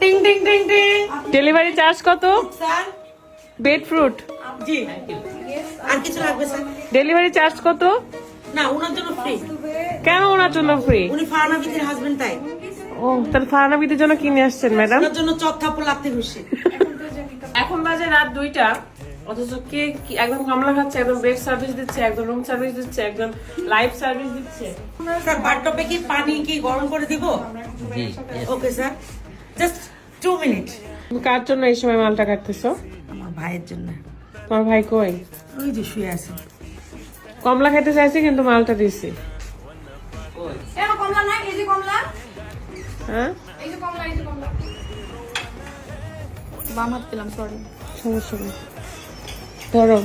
টিং ting ting ting. Delivery charge কত? Sir bed fruit. জি আর কিছু লাগবে স্যার? ডেলিভারি চার্জ কত? না ওনার জন্য ফ্রি। কেন ওনার জন্য ফ্রি? উনি ফারহানা বিথির হাজবেন্ড তাই। ও তাহলে ফারহানা বিথির জন্য কিনে আসছেন ম্যাডাম? ওনার জন্য চপ থাপ্পড় লাগতে খুশি। এখন বাজে রাত 2টা, অথচ কে একদম কামলা খাচ্ছে, একদম বেড সার্ভিস দিচ্ছে, একদম রুম সার্ভিস দিচ্ছে, একদম লাইভ সার্ভিস দিচ্ছে। স্যার বাথটবে কি পানি কি গরম করে দিব? জি ওকে স্যার, জাস্ট 2 মিনিট। তুমি কার জন্য এই সময় মালটা কাটতেছো? আমার ভাইয়ের জন্য। তোমার ভাই কই? ওই যে শুয়ে আছে। কমলা খেতে চাইছি কিন্তু মালটা দিছি। কেন কমলা না? এই যে কমলা, হ্যাঁ এই যে কমলা, এই যে কমলা। বাম হাত পেলাম, সরি। সমস্যা নেই, ধরো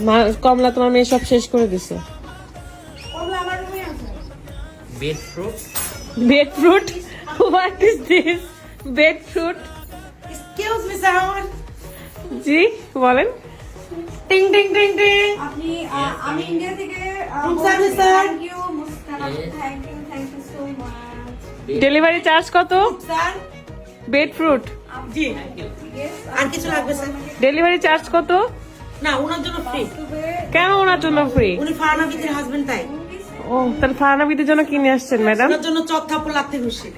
কমলা তোমার মেয়ে সব শেষ করে দিছে। কমলা আমার রুমে আছে। Bed fruit. Bed fruit? What is this? Bed fruit? Excuse me sir. জি বলেন। Ting ting ting ting. আপনি আমি ইন্ডিয়া থেকে room service sir. Thank you Muskan, thank you so much. Delivery charge কত? Sir bed fruit. জি আর কিছু লাগবে স্যার? ডেলিভারি চার্জ কত? না ওনার জন্য ফ্রি। কেন ওনার জন্য ফ্রি? উনি ফারহানা বিথির হাজবেন্ড তাই। ও তাহলে ফারহানা বিথির জন্য কিনে আসছেন ম্যাডাম? ওনার জন্য চপ থাপ্পড় লাগতে খুশি।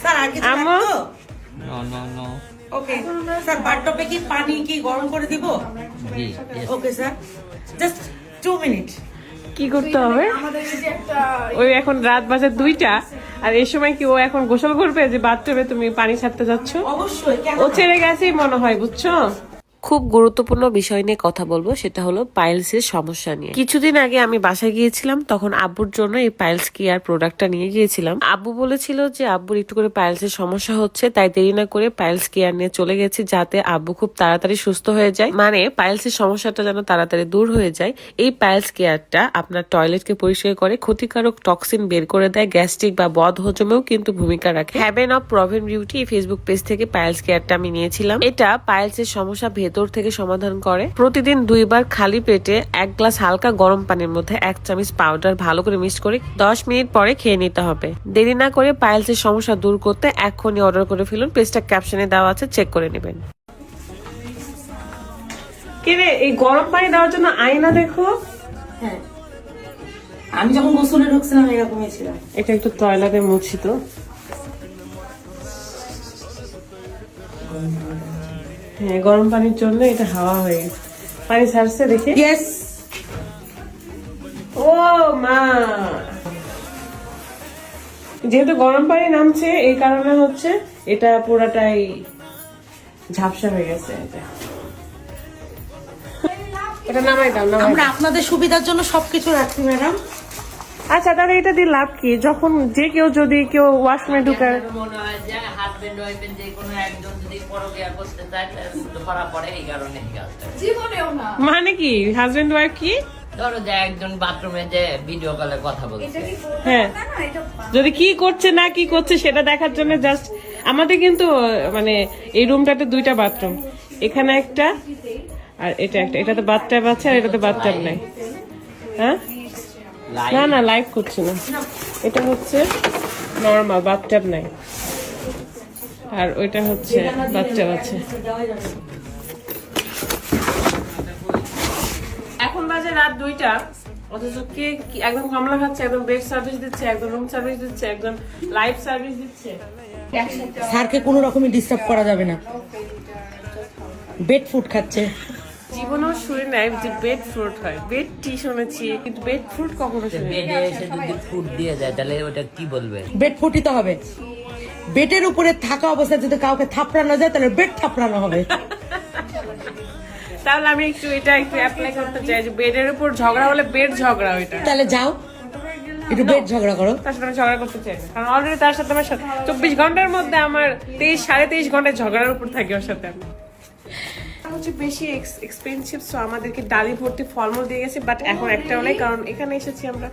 স্যার আর কিছু আম্মু? লাগবে? No no no. Okay sir বাথটবে কি পানি কি গরম করে দিব? জি ওকে স্যার, জাস্ট 2 মিনিট। কি করতে হবে? আমাদের এই যে একটা ওই এখন রাত বাজে 2টা, আর এই সময় কি ও এখন গোসল করবে যে বাথটবে তুমি পানি ছাড়তে যাচ্ছ? অবশ্যই কেন ও ছেড়ে গেছেই মনে হয়, বুঝছো? খুব গুরুত্বপূর্ণ বিষয় নিয়ে কথা বলবো, সেটা হলো পাইলসের সমস্যা নিয়ে। কিছুদিন আগে আমি বাসায় গিয়েছিলাম, তখন আব্বুর জন্য এই পাইলস কেয়ার প্রোডাক্টটা নিয়ে গিয়েছিলাম। আব্বু বলেছিল যে আব্বুর একটু করে পাইলসের সমস্যা হচ্ছে, তাই দেরি না করে পাইলস কেয়ার নিয়ে চলে গেছি, যাতে আব্বু খুব তাড়াতাড়ি সুস্থ হয়ে যায়, মানে পাইলসের সমস্যাটা যেন তাড়াতাড়ি দূর হয়ে যায়। এই পাইলস কেয়ারটা আপনার টয়লেটকে পরিষ্কার করে, ক্ষতিকারক টক্সিন বের করে দেয়, গ্যাস্ট্রিক বা বদ হজমেও কিন্তু ভূমিকা রাখে। হ্যাভেন অফ প্রভেন বিউটি এই ফেসবুক পেজ থেকে পাইলস কেয়ারটা আমি নিয়েছিলাম। এটা পাইলসের সমস্যা ভেতর থেকে সমাধান করে। প্রতিদিন 2 বার খালি পেটে 1 গ্লাস হালকা গরম পানির মধ্যে 1 চামচ পাউডার ভালো করে মিক্স করে 10 মিনিট পরে খেয়ে নিতে হবে। দেরি না করে পাইলসের সমস্যা দূর করতে এখনই অর্ডার করে ফেলুন। পেজটা ক্যাপশনে দেওয়া আছে, চেক করে নেবেন। কি রে, এই গরম পানি দেওয়ার জন্য আয়না দেখো। হ্যাঁ আমি যখন গোসলে ঢুকছিলাম এরকমই ছিল। এটা একটু টয়লেটে মুছি তো। হ্যাঁ গরম পানির জন্য এটা হাওয়া হয়ে গেছে। পানি ছাড়ছে দেখি। ইয়েস ও মা, যেহেতু গরম পানি নামছে এই কারণে হচ্ছে এটা পুরাটাই ঝাপসা হয়ে গেছে। এটা নামাই দাও, নামাই আমরা দাও। আপনাদের সুবিধার জন্য সবকিছু রাখছি ম্যাডাম। আচ্ছা তাহলে এটা দিয়ে লাভ কি? যখন যে কেউ যদি কেউ ওয়াশরুমে ঢুকে, মনে হয় যে হাজবেন্ড ওয়াইফের যে কোনো একজন যদি পরকিয়া করতে চায় তাহলে ধরা পড়ে, এই কারণে এই কাজটা। জীবনেও না। মানে কি হাজবেন্ড ওয়াইফ কি? ধরো যে একজন বাথরুমে যে ভিডিও কলে কথা বলছে, এটা কি হ্যাঁ, না না এটা যদি কি করছে না কি করছে সেটা দেখার জন্য জাস্ট। আমাদের কিন্তু মানে এই রুমটাতে 2টা বাথরুম, এখানে একটা আর এটা একটা। এটাতে বাথটাব আছে আর এটাতে বাথটাব নাই। হ্যাঁ না না লাইভ করছে না, এটা হচ্ছে নরমাল, বাথটাব নাই। আর ওইটা হচ্ছে বাথটাব আছে। এখন বাজে রাত 2টা, অথচ কে একদম কামলা খাচ্ছে, একদম বেড সার্ভিস দিচ্ছে, একদম রুম সার্ভিস দিচ্ছে, একদম লাইভ সার্ভিস দিচ্ছে। স্যারকে কোনো রকমই ডিস্টার্ব করা যাবে না। বেড ফুড খাচ্ছে। জীবনেও শুনে নাই যে বেড ফ্রুট হয়। বেড টি শুনেছি কিন্তু বেড ফ্রুট কখনো শুনি। বেডে এসে যদি ফুড দিয়ে যায় তাহলে ওটা কি বলবে? বেড ফুটিতে হবে। বেডের উপরে থাকা অবস্থায় যদি কাউকে থাপড়ানো যায় তাহলে বেড থাপড়ানো হবে। তাহলে আমি একটু এটা একটু অ্যাপ্লাই করতে চাই যে বেডের উপর ঝগড়া হলে বেড ঝগড়া, ওইটা তাহলে যাও একটু বেড ঝগড়া করো। তার সাথে আমি ঝগড়া করতে চাই না, কারণ অলরেডি তার সাথে আমার 24 ঘন্টার মধ্যে আমার 23-23.5 ঘন্টায় ঝগড়ার উপর থাকি ওর সাথে। আমি হচ্ছে বেশি এক্সপেন্সিভ, সো আমাদেরকে ডালি ভর্তি ফলমূল দিয়ে গেছে, বাট এখন একটাও নেই, কারণ এখানে এসেছি আমরা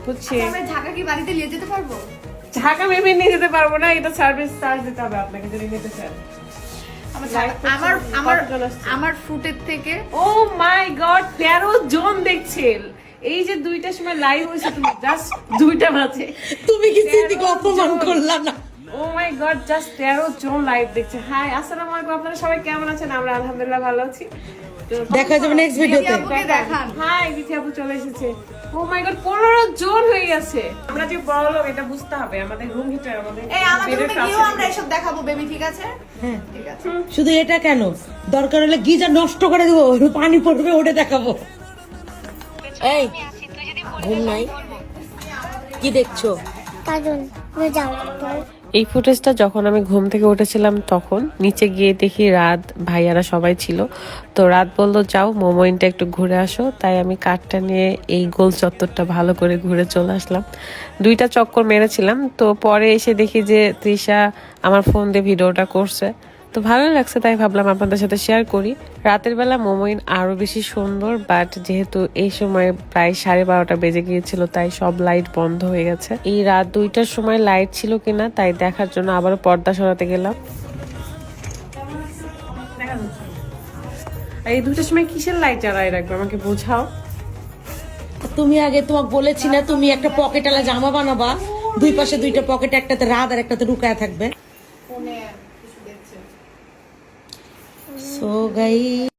হচ্ছে। আমরা ঢাকা কি বাড়িতে নিয়ে যেতে পারবো? ঢাকা মেবি নিয়ে যেতে পারবো না, এটা সার্ভিস চার্জ দিতে হবে আপনাকে যদি নিতে চান। আমার আমার আমার ফ্রুটের থেকে ও মাই গড, 13 জন দেখছেন। এই যে 2টার সময় লাইভ হয়েছে, তুমি জাস্ট 2টা বাজে তুমি কি সিদ্দিকে অপমান করলা না? ও মাই গড, জাস্ট 13 জন লাইভ দেখছে। হাই, আসসালামু আলাইকুম, আপনারা সবাই কেমন আছেন? আমরা আলহামদুলিল্লাহ ভালো আছি। দেখা যাবে নেক্সট ভিডিওতে। হাই, বিথি আপু চলে এসেছে। ও মাই গড, 15 জন হয়ে গেছে। আমরা যে বড় লোক এটা বুঝতে হবে, আমাদের রুম হিটার আমাদের এই আমাদের রুমে গিয়েও আমরা এসব দেখাবো বেবি, ঠিক আছে? হ্যাঁ, ঠিক আছে। শুধু এটা কেন, দরকার হলে গিজার নষ্ট করে দেবো, পানি পড়বে ওটা দেখাবো। এই ঘুম নাই, কি দেখছো? এই ফুটেজটা যখন আমি ঘুম থেকে উঠেছিলাম তখন নিচে গিয়ে দেখি রাত ভাইয়ারা সবাই ছিল। তো রাত বললো যাও মোমোইনটা একটু ঘুরে আসো, তাই আমি কারটা নিয়ে এই গোল চত্বরটা ভালো করে ঘুরে চলে আসলাম। 2টা চক্কর মেরেছিলাম। তো পরে এসে দেখি যে তৃষা আমার ফোন দিয়ে ভিডিওটা করছে, তো ভালো লাগছে, তাই ভাবলাম আপনাদের সাথে শেয়ার করি। রাতের বেলা মোমোইন আরো বেশি সুন্দর, বাট যেহেতু এই সময় প্রায় 12:30 বেজে গিয়েছিল তাই সব লাইট বন্ধ হয়ে গেছে। এই রাত 2টার সময় লাইট ছিল কিনা তাই দেখার জন্য আবারও পর্দা সরাতে গেলাম। এই 2টার সময় কিসের লাইট জ্বালায় রাখবে আমাকে বোঝাও। তুমি আগে তোমাকে বলেছি না, তুমি একটা পকেটালা জামা বানাবা, 2 পাশে 2টা পকেট, একটাতে রাত আর একটাতে রুকায়া থাকবে। ফোনে কিছু দেখছে। So guys